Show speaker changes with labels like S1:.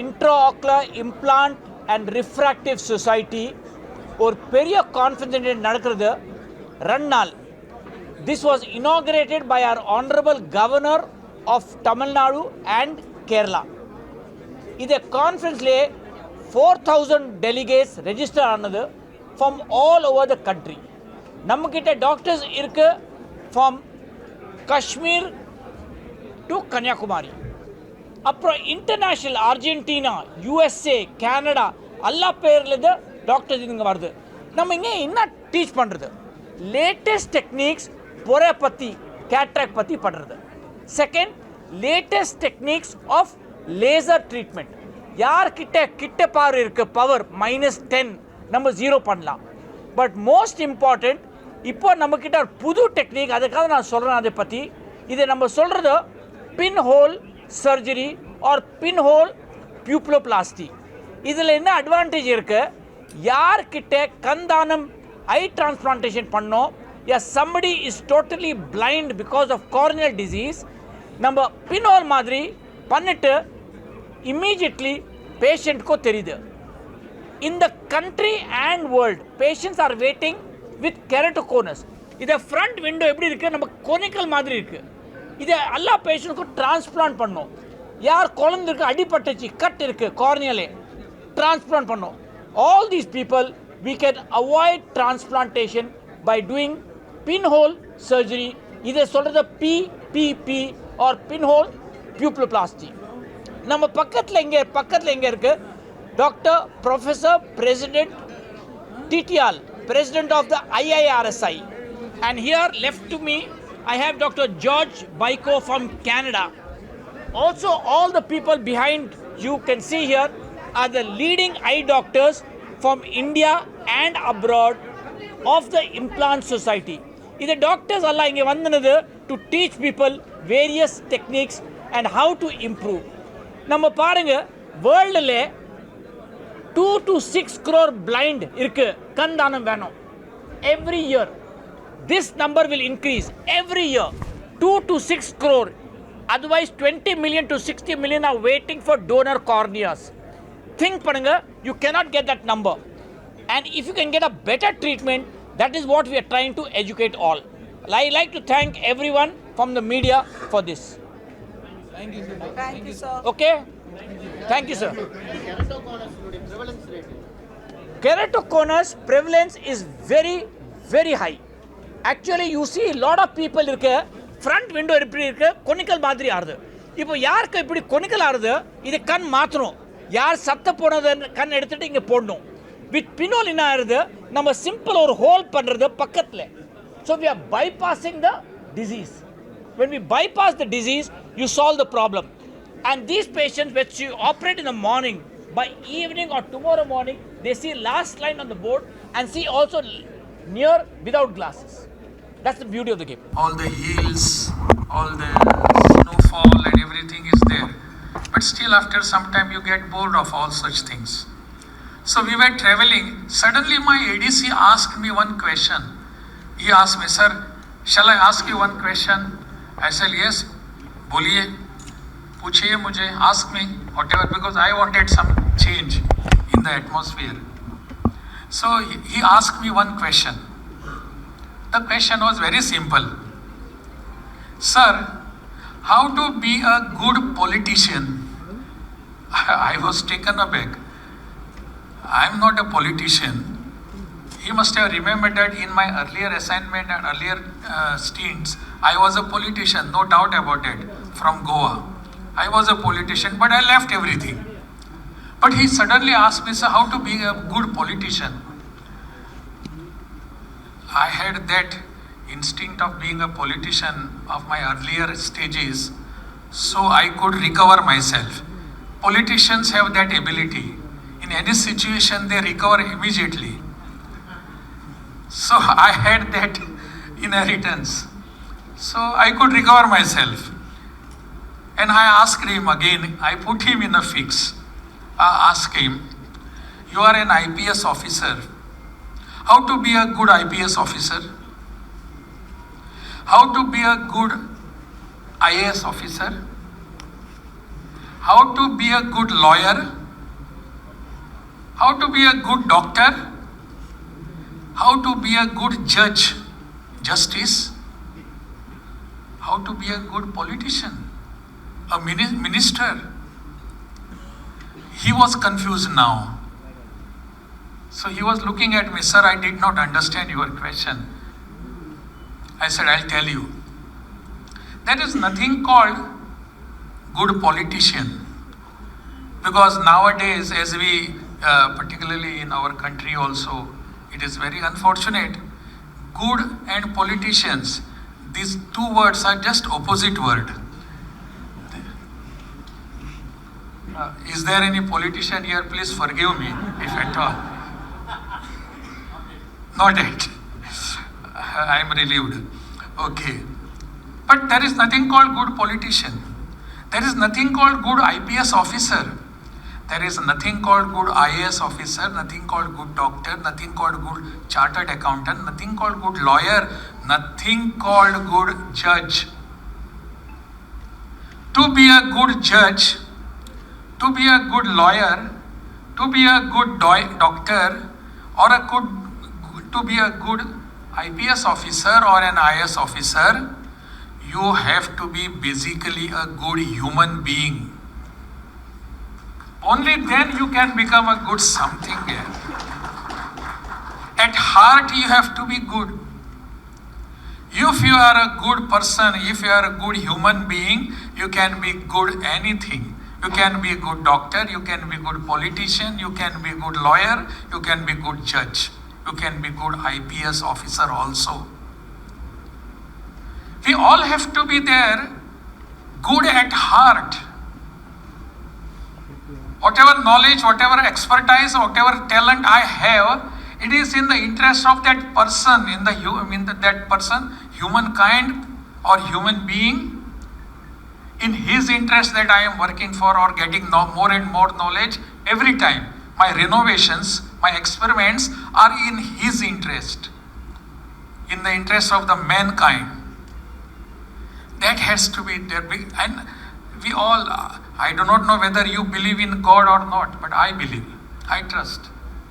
S1: Intraocular Implant and Refractive Society ஒரு பெரிய conference நடக்கிறது 2 நாள். This was inaugurated by our Honourable Governor of Tamil Nadu and Kerala. இந்த கான்ஃபரன்ஸ்லேயே 4,000 delegates register ஆனது from all over the country. நம்மக்கிட்ட doctors இருக்கு from Kashmir to Kanyakumari. அப்புறம் international Argentina, USA, Canada எல்லா பேர்லேருந்து டாக்டர்ஸ் இங்கே வருது. நம்ம இங்கே என்ன டீச் பண்ணுறது? லேட்டஸ்ட் டெக்னிக்ஸ் பொறை பற்றி, கேட்ராக்ட் பற்றி பண்ணுறது. Second, latest techniques of laser treatment. கிட்ட பவர் இருக்குது, பவர் -10 நம்ம 0 பண்ணலாம். பட் மோஸ்ட் இம்பார்ட்டண்ட், இப்போ நம்மக்கிட்ட புது டெக்னிக், அதுக்காக நான் சொல்கிறேன் அதை பற்றி. இதை நம்ம சொல்கிறது பின் ஹோல் சர்ஜரி ஆர் பின் ஹோல் பியூப்ளோபிளாஸ்டி. இதில் என்ன அட்வான்டேஜ் இருக்குது? யார்கிட்ட கண்தானம் ஐ டிரான்ஸ்பிளான்டேஷன் பண்ணோம், somebody is totally blind because of corneal disease, நம்ம பின் ஹோல் மாதிரி பண்ணிட்டு immediately பேஷண்ட்க்கு தெரியுது. In the country and world, patients are waiting with keratoconus. இது ஃப்ரண்ட் விண்டோ எப்படி இருக்குது? நம்ம கோனிக்கல் மாதிரி இருக்குது. இதை எல்லா பேஷண்ட்க்கும் டிரான்ஸ்பிளான்ட் பண்ணோம். குழந்தைக்கு அடிபட்டுச்சு, கட் இருக்குது, கார்னியலே டிரான்ஸ்பிளான்ட் பண்ணோம். All these people, we can avoid transplantation by doing pinhole surgery. இதை சொல்கிறது PPP or pinhole pupilloplasty. நம்ம பக்கத்தில் எங்கே இருக்குது? Doctor professor president TTL, President of the IIRSI. And here left to me, I have Dr. George Baiko from Canada. Also, all the people behind you can see here are the leading eye doctors from India and abroad of the Implant Society. These doctors alla inge vandanadu to teach people various techniques and how to improve. Namma paarenga, world le 2 to 6 crore blind irukku, kandanam venum. Every year this number will increase every year, 2 to 6 crore. Otherwise 20 million to 60 million are waiting for donor corneas. Think panunga, you cannot get that number. And if you can get a better treatment, that is what we are trying to educate all. I like to thank everyone from the media for this.
S2: Thank you, sir.
S3: Thank you, sir.
S1: Okay? Thank you, sir. Keratoconus prevalence is very, very high. Actually, you see a lot of people irukku, front window எப்படி இருக்கு, கொனிக்கல் மாதிரி ஆறுது. இப்போ யாருக்கு இப்படி கொனிக்கல் ஆறுது, இது கண் மாற்றணும். யார் சத்த போனது கண் எடுத்துட்டு இங்கே போடணும். வித் பினோல் என்ன ஆறுது, நம்ம சிம்பிள் ஒரு ஹோல் பண்ணுறது பக்கத்தில். So we are bypassing the disease. When we bypass the disease, you solve the problem. And these patients, which you operate in the morning, by evening or tomorrow morning, they see last line on the board and see also near without glasses. That's the beauty of the game.
S2: All the hills, all the snowfall and everything is there. But still after some time you get bored of all such things. So we were traveling. Suddenly my ADC asked me one question. He asked me, sir, shall I ask you one question? I said, yes, boliye, puchiye mujhe, ask me, whatever, because I wanted some change in the atmosphere. So he asked me one question. The question was very simple. Sir, how to be a good politician? I was taken aback. I am not a politician. He must have remembered that in my earlier assignment and earlier stints, I was a politician, no doubt about it, from Goa. I was a politician, but I left everything. But he suddenly asked me, sir, how to be a good politician? I had that instinct of being a politician of my earlier stages, so I could recover myself. Politicians have that ability. In any situation, they recover immediately. So I had that inheritance. So I could recover myself. And I asked him again, I put him in a fix. I asked him, you are an IPS officer. How to be a good IPS officer? How to be a good IAS officer? how to be a good lawyer, how to be a good doctor, how to be a good judge, justice, how to be a good politician, a minister. He was confused now. So he was looking at me, sir, I did not understand your question. I said, I'll tell you. There is nothing called good politician. Because nowadays, as we, particularly in our country also, it is very unfortunate, good and politicians, these two words are just opposite word. Is there any politician here? Please forgive me, if at all. Not yet. I am relieved. Okay. But there is nothing called good politician. There is nothing called good IPS officer. There is nothing called good IAS officer, nothing called good doctor, nothing called good chartered accountant, nothing called good lawyer, nothing called good judge. To be a good judge, to be a good lawyer, to be a good doctor, or to be a good IPS officer or an IAS officer, you have to be basically a good human being. Only then you can become a good something there. At heart you have to be good. If you are a good person, if you are a good human being, you can be good anything. You can be a good doctor, you can be a good politician, you can be a good lawyer, you can be a good judge, you can be a good IPS officer also. We all have to be there, good at heart. Whatever knowledge, whatever expertise, whatever talent I have, it is in the interest of that person, that person, humankind or human being, in his interest that I am working for or getting more and more knowledge every time. My renovations, my experiments are in his interest, in the interest of the mankind. That has to be there. And we all, I do not know whether you believe in God or not, but I believe, I trust.